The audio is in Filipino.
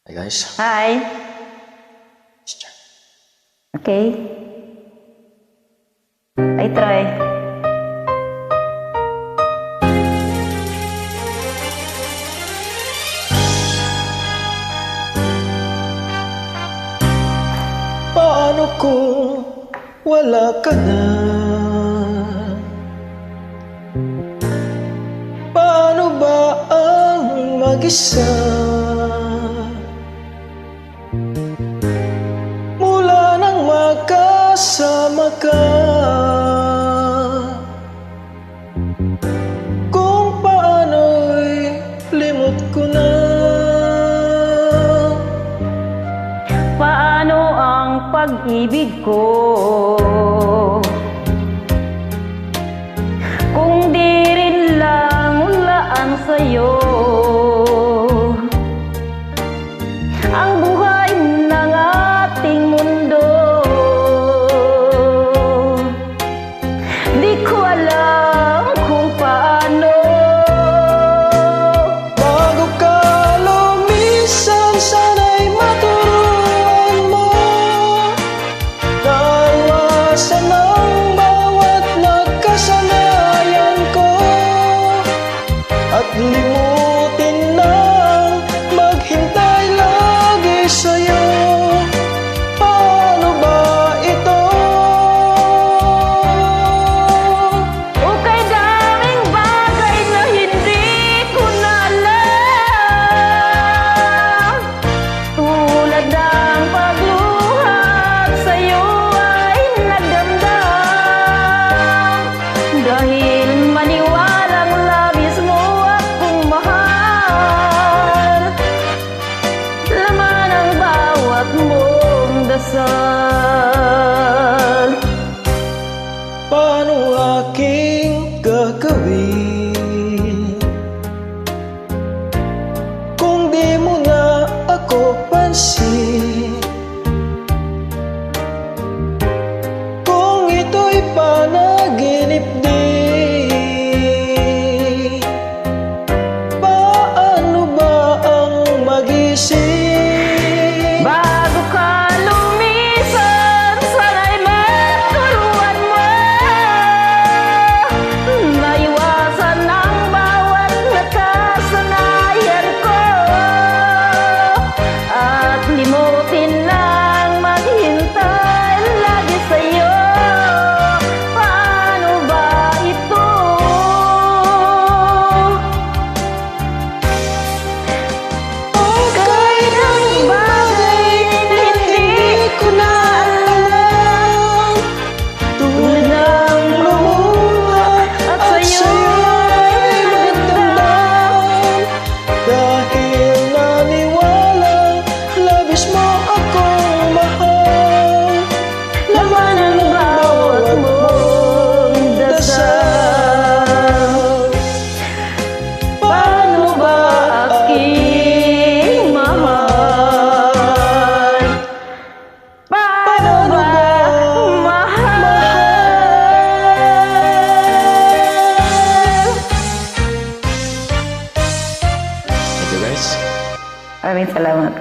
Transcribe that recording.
Hi guys. Hi. Okay. I try. Paano kung wala ka na? Paano ba ang mag-isa? Mula nang magkasama ka, kung paano'y limot ko na. Paano ang pag-ibig ko kung di rin lang laan sa'yo ang buhay ng ating mundo? Di ko alam kung paano. Bago ka lumisan, sana'y maturuan mo na iwasan ang bawat nagkasanayan ko at limutin nang maghintay lagi sa'yo. Paano ba ito? Ukay daming bagay na hindi ko na alam, tulad ng pagluhat sa'yo ay nagdamdam, dahil maniwalang labis mo akong mahal. Laman ang bawat mong dasal. Paano aking gagawin kung di mo na ako pansin? Kung ito'y panaginip din, paano ba ang magising? Bago ka lumisan, sana'y maturuan mo na iwasan ang bawat nakasanayan ko at limutin lang maghintay lagi sa'yo. Paano ba ito? Okay ng bagay na hindi ko na alam, tulad ng lumuha at sa'yo'y magdamdam, dahil naniwalang labis mo akong mahal. Laman ang bawat mong dasal. Paano ba aking mahal? Paano ba mahal? Thank you guys. Maraming salamat.